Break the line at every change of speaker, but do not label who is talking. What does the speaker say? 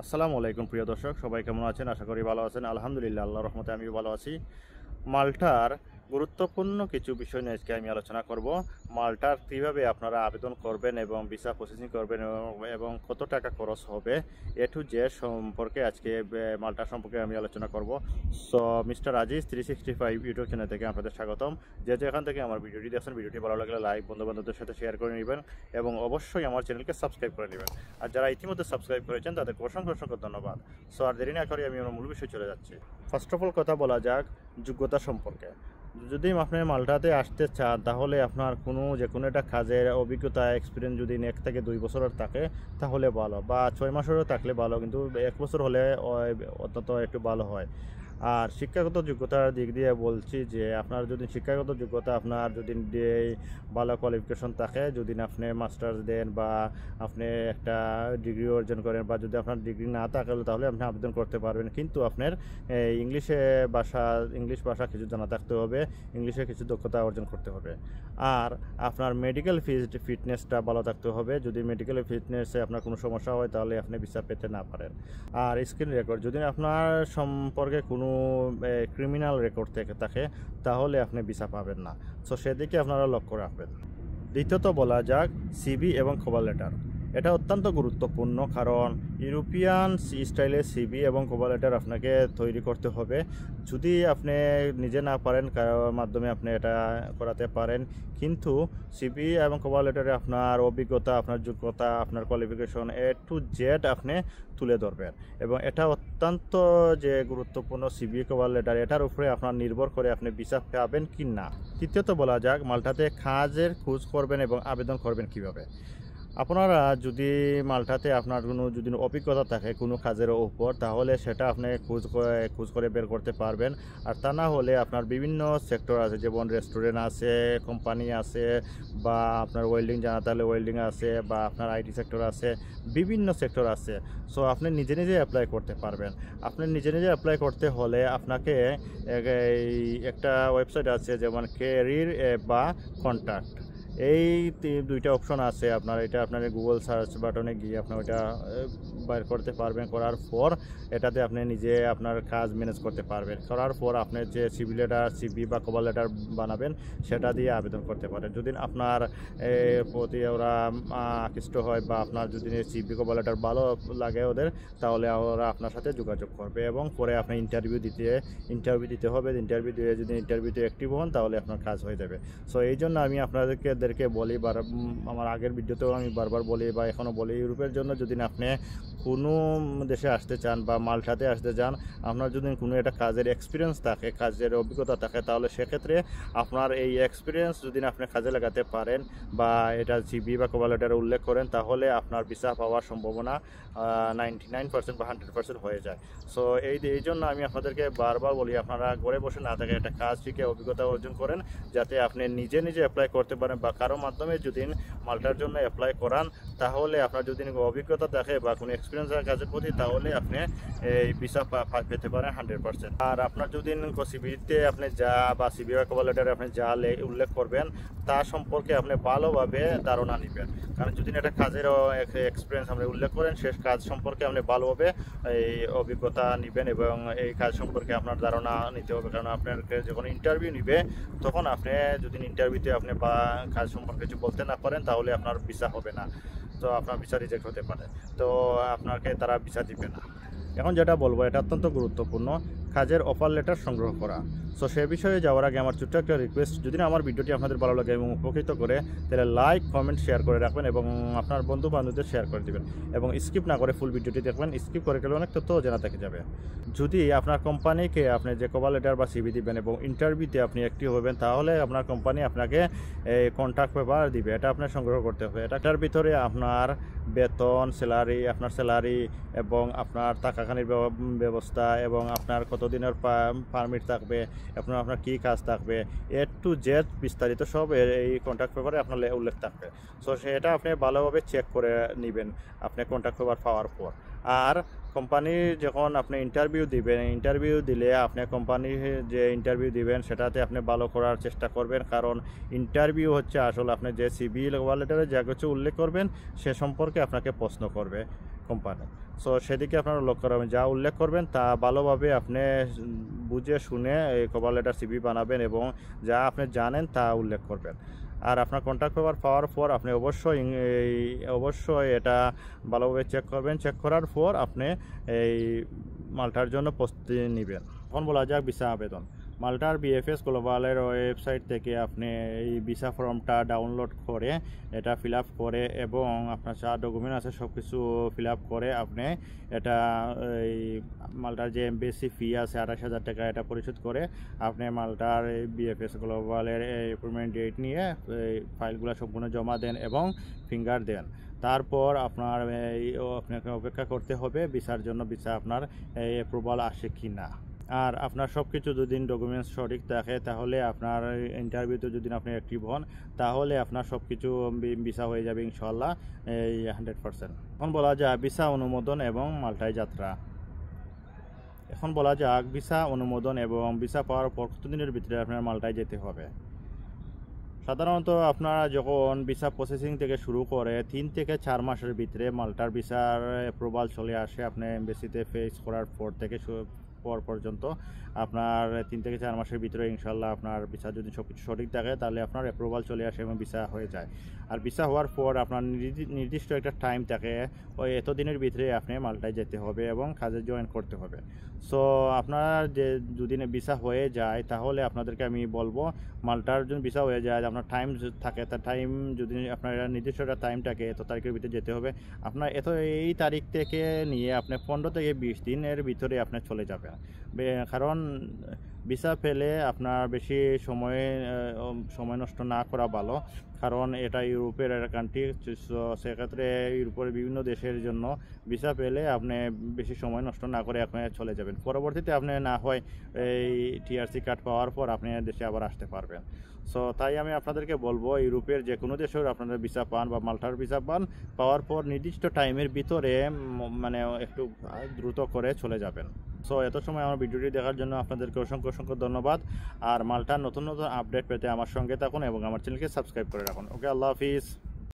আসসালামু আলাইকুম প্রিয় দর্শক, সবাই কেমন আছেন? আশা করি ভালো আছেন। আলহামদুলিল্লাহ, আল্লাহর রহমতে আমিও ভালো আছি। মাল্টার গুরুত্বপূর্ণ কিছু বিষয় নিয়ে আজকে আমি আলোচনা করব। মাল্টার কীভাবে আপনারা আবেদন করবেন এবং ভিসা প্রসেসিং করবেন এবং কত টাকা খরচ হবে, এ টু জেড সম্পর্কে আজকে মাল্টা সম্পর্কে আমি আলোচনা করব। So mister Aziz 365 YouTube channel থেকে আপনাদের স্বাগতম। যেখান থেকে আমার ভিডিওটি দেখছেন, ভিডিওটি ভালো লাগলে লাইক, বন্ধুবান্ধবদের সাথে শেয়ার করে নেবেন এবং অবশ্যই আমার চ্যানেলকে সাবস্ক্রাইব করে নেবেন। আর যারা ইতিমধ্যে সাবস্ক্রাইব করেছেন তাদেরকে অসংখ্য অসংখ্য ধন্যবাদ। সো আর দেরি না করে আমি আমার মূল বিষয়ে চলে যাচ্ছি। ফার্স্ট অফ অল কথা বলা যাক যোগ্যতা সম্পর্কে। যদি আপনি মাল্টাতে আসতে চান তাহলে আপনার যে কোনো একটা কাজের অভিজ্ঞতা এক্সপিরিয়েন্স যদি 1 থেকে 2 বছরের থাকে তাহলে ভালো, বা 6 মাসেরও থাকলে ভালো, কিন্তু 1 বছর হলে অন্তত একটু ভালো হয়। আর শিক্ষাগত যোগ্যতার দিক দিয়ে বলছি যে আপনার যদি শিক্ষাগত যোগ্যতা আপনার যদি ভালো কোয়ালিফিকেশন থাকে, যদি আপনি মাস্টার্স দেন বা আপনি একটা ডিগ্রি অর্জন করেন, বা যদি আপনার ডিগ্রি না থাকে তাহলে আপনি আবেদন করতে পারবেন, কিন্তু আপনার ইংলিশ ভাষা কিছু জানা থাকতে হবে, ইংলিশে কিছু দক্ষতা অর্জন করতে হবে। আর আপনার মেডিকেল ফিটনেসটা ভালো থাকতে হবে। যদি মেডিকেল ফিটনেসে আপনার কোনো সমস্যা হয় তাহলে আপনি ভিসা পেতে না পারেন। আর স্ক্রিন রেকর্ড, যদি আপনার সম্পর্কে কোনো ক্রিমিনাল রেকর্ড থেকে থাকে তাহলে আপনি ভিসা পাবেন না। সো সেদিকে আপনারা লক্ষ্য রাখবেন। দ্বিতীয়ত বলা যাক সিভি এবং কভার লেটার। এটা অত্যন্ত গুরুত্বপূর্ণ, কারণ ইউরোপিয়ান স্টাইলে সিভি এবং কভার লেটার আপনাকে তৈরি করতে হবে। যদি আপনি নিজে না পারেন, কারোর মাধ্যমে আপনি এটা করাতে পারেন, কিন্তু সিভি এবং কভার লেটারে আপনার অভিজ্ঞতা, আপনার যোগ্যতা, আপনার কোয়ালিফিকেশন এ টু জেড আপনি তুলে ধরবেন। এবং এটা অত্যন্ত যে গুরুত্বপূর্ণ সিভি কভার লেটার, এটার উপরে আপনার নির্ভর করে আপনি ভিসা পাবেন কি না। তৃতীয়ত বলা যাক মাল্টাতে কাজের খোঁজ করবেন এবং আবেদন করবেন কিভাবে। আপনারা যদি মাল্টাতে আপনার যদি অভিজ্ঞতা থাকে কোনো কাজের উপর, তাহলে সেটা আপনি খোঁজ করে বের করতে পারবেন। আর তা না হলে আপনার বিভিন্ন সেক্টর আছে, যেমন রেস্টুরেন্ট আছে, কোম্পানি আছে, বা আপনার ওয়েল্ডিং জানা তাহলে ওয়েল্ডিং আছে, বা আপনার আইটি সেক্টর আছে, বিভিন্ন সেক্টর আছে। সো আপনি নিজে নিজে অ্যাপ্লাই করতে পারবেন। আপনি নিজে নিজে অ্যাপ্লাই করতে হলে আপনাকে একটা ওয়েবসাইট আছে, যেমন ক্যারিয়ার বা কন্ট্যাক্ট, এই দুইটা অপশন আছে। এটা আপনার গুগল সার্চ বাটনে গিয়ে আপনার ওইটা বাইর করতে পারবেন। করার পর এটাতে আপনি নিজে আপনার কাজ ম্যানেজ করতে পারবেন। করার পর আপনি যে সিভি বা কভার লেটার বানাবেন সেটা দিয়ে আবেদন করতে পারেন। যদি আপনার প্রতি ওরা আকৃষ্ট হয়, বা আপনার যদি সিভি কভার লেটার ভালো লাগে ওদের, তাহলে ওরা আপনার সাথে যোগাযোগ করবে এবং পরে আপনি ইন্টারভিউ দিতে হবে। ইন্টারভিউ দিয়ে যদি ইন্টারভিউতে অ্যাক্টিভ হন তাহলে আপনার কাজ হয়ে যাবে। সো এই জন্য আমি আপনাদেরকে বলি, আমার আগের ভিডিওতেও আমি বারবার বলি বা এখনও বলি, ইউরোপের জন্য যদি আপনি কোনো দেশে আসতে চান বা মাল্টাতে আসতে চান, আপনার যদি কোনো একটা কাজের এক্সপিরিয়েন্স থাকে, কাজের অভিজ্ঞতা থাকে, তাহলে সেক্ষেত্রে আপনার এই এক্সপিরিয়েন্স যদি আপনি কাজে লাগাতে পারেন বা এটা সিভি বা কভার লেটারে উল্লেখ করেন, তাহলে আপনার ভিসা পাওয়ার সম্ভাবনা 99% বা 100% হয়ে যায়। সো এই জন্য আমি আপনাদেরকে বারবার বলি, আপনারা ঘরে বসে না থাকে একটা কাজ শিখে অভিজ্ঞতা অর্জন করেন, যাতে আপনি নিজে নিজে অ্যাপ্লাই করতে পারেন, বা কারো মাধ্যমে যদি মাল্টার জন্য অ্যাপ্লাই করান, তাহলে আপনার যদি অভিজ্ঞতা থাকে বা কোনো এক্সপিরিয়েন্স থাকে কাজের প্রতি, তাহলে আপনি এই ভিসা পেতে পারেন 100%। আর আপনার যদি সিভিতে আপনি বা সিভি বা কভার লেটারে আপনি উল্লেখ করবেন, তার সম্পর্কে আপনি ভালোভাবে ধারণা নেবেন। কারণ যদি একটা কাজের এক্সপিরিয়েন্স আপনি উল্লেখ করেন, সে কাজ সম্পর্কে আপনি ভালোভাবে এই অভিজ্ঞতা নেবেন এবং এই কাজ সম্পর্কে আপনার ধারণা নিতে হবে। কারণ আপনাকে যখন ইন্টারভিউ নিবে, তখন আপনি যদি ইন্টারভিউতে আপনি বা কাজ সম্পর্কে কিছু বলতে না পারেন, তাহলে আপনার ভিসা হবে না। তো আপনার ভিসা রিজেক্ট হতে পারে, তো আপনাকে তারা ভিসা দিবে না। এখন যেটা বলবো, এটা অত্যন্ত গুরুত্বপূর্ণ, কাজের অফার লেটার সংগ্রহ করা। সো সে বিষয়ে যাওয়ার আগে আমার ছোট্ট একটা রিকোয়েস্ট, যদি আমার ভিডিওটি আপনাদের ভালো লাগে এবং উপকৃত করে, তাহলে লাইক, কমেন্ট, শেয়ার করে রাখবেন এবং আপনার বন্ধু বান্ধবদের শেয়ার করে দেবেন এবং স্কিপ না করে ফুল ভিডিওটি দেখবেন। স্কিপ করে গেলে অনেক তথ্য জানা থেকে যাবে। যদি আপনার কোম্পানিকে আপনি যে কভার লেটার বা সিভি দিবেন এবং ইন্টারভিউতে আপনি অ্যাক্টিভ হবেন, তাহলে আপনার কোম্পানি আপনাকে কন্ট্রাক্ট পেপার দিবে, এটা আপনার সংগ্রহ করতে হবে। এটার ভিতরে আপনার বেতন, আপনার স্যালারি এবং আপনার টাকাখানির ব্যবস্থা এবং আপনার কতদিনের পারমিট থাকবে, আপনার কী কাজ থাকবে, এ টু জেড বিস্তারিত সব এই কন্ট্রাক্ট পেপারে আপনার উল্লেখ থাকবে। সো সেটা আপনি ভালোভাবে চেক করে নেবেন আপনি কন্ট্রাক্ট পেপার পাওয়ার পর। আর কোম্পানি যখন আপনি ইন্টারভিউ দিলে আপনি কোম্পানি যে ইন্টারভিউ দিবেন সেটাতে আপনি ভালো করার চেষ্টা করবেন, কারণ ইন্টারভিউ হচ্ছে আসলে আপনি যে সিভি কভার লেটারে যা কিছু উল্লেখ করবেন সে সম্পর্কে আপনাকে প্রশ্ন করবে। কোম্পানি। সো সেদিকে আপনারা লক্ষ্য রাখবেন, যা উল্লেখ করবেন তা ভালোভাবে আপনি বুঝে শুনে এই কভার লেটার সিভি বানাবেন এবং যা আপনি জানেন তা উল্লেখ করবেন। আর আপনার কন্ট্যাক্ট পেপার পাওয়ার পর আপনি অবশ্যই এটা ভালোভাবে চেক করবেন। চেক করার পর আপনি এই মাল্টার জন্য প্রস্তুতি নেবেন। এখন বলা যাক ভিসা আবেদন। মাল্টার বিএফএস গ্লোবালের ওয়েবসাইট থেকে আপনি এই ভিসা ফর্মটা ডাউনলোড করে এটা ফিল আপ করে এবং আপনার যা ডকুমেন্ট আছে সব কিছু ফিল আপ করে আপনি এটা এই মাল্টার যে এমবেসি ফি আছে 28,000 টাকা, এটা পরিশোধ করে আপনি মাল্টার বিএফএস গ্লোবালের অ্যাপয়েন্টমেন্ট ডেট নিয়ে এই ফাইলগুলো সম্পূর্ণ জমা দেন এবং ফিঙ্গার দেন। তারপর আপনার আপনাকে অপেক্ষা করতে হবে ভিসার জন্য, ভিসা আপনার অ্যাপ্রুভাল আসে কি না। আর আপনার সব কিছু যদি ডকুমেন্টস সঠিক থাকে তাহলে আপনার ইন্টারভিউতে যদি আপনি অ্যাক্টিভ হন তাহলে আপনার সব কিছু ভিসা হয়ে যাবে ইনশাল্লাহ এই 100%। এখন বলা যায় ভিসা অনুমোদন এবং মাল্টায় যাত্রা। এখন বলা যাক ভিসা অনুমোদন এবং ভিসা পাওয়ার পর কতদিনের ভিতরে আপনার মাল্টায় যেতে হবে। সাধারণত আপনারা যখন ভিসা প্রসেসিং থেকে শুরু করে 3 থেকে 4 মাসের ভিতরে মাল্টার ভিসার অ্যাপ্রুভাল চলে আসে। আপনি এমবেসিতে ফেস করার পর থেকে পর্যন্ত আপনার 3 থেকে 4 মাসের ভিতরে ইনশাল্লাহ আপনার ভিসা যদি সব কিছু সঠিক থাকে তাহলে আপনার অ্যাপ্রুভাল চলে আসে এবং ভিসা হয়ে যায়। আর ভিসা হওয়ার পর আপনার নির্দিষ্ট একটা টাইম থাকে, ওই এতদিনের ভিতরে আপনি মাল্টায় যেতে হবে এবং কাজে জয়েন করতে হবে। সো আপনার যে যদি ভিসা হয়ে যায় তাহলে আপনাদেরকে আমি বলবো মাল্টার যদি ভিসা হয়ে যায় আপনার টাইম থাকে, তার টাইম যদি আপনার নির্দিষ্ট একটা টাইম থাকে এত তারিখের ভিতরে যেতে হবে আপনার, এই তারিখ থেকে নিয়ে আপনি 15 থেকে 20 দিনের ভিতরে আপনি চলে যাবেন। কারণ ভিসা পেলে আপনার বেশি সময় নষ্ট না করা ভালো, কারণ এটা ইউরোপের একটা কান্ট্রি। সেক্ষেত্রে ইউরোপের বিভিন্ন দেশের জন্য ভিসা পেলে আপনি বেশি সময় নষ্ট না করে আপনি চলে যাবেন। পরবর্তীতে আপনি না হয় এই টিআরসি কার্ড পাওয়ার পর আপনি দেশে আবার আসতে পারবেন। সো তাই আমি আপনাদেরকে বলবো ইউরোপের যে কোনো দেশের আপনারা ভিসা পান বা মাল্টার ভিসা পাওয়ার পর নির্দিষ্ট টাইমের ভিতরে মানে একটু দ্রুত করে চলে যাবেন। সো এত সময় আমার ভিডিওটি দেখার জন্য আপনাদেরকে অসংখ্য ধন্যবাদ। আর মাল্টার নতুন আপডেট পেতে আমার সঙ্গে থাকুন এবং আমার চ্যানেলকে সাবস্ক্রাইব করে রাখুন। ওকে, আল্লাহ হাফিজ।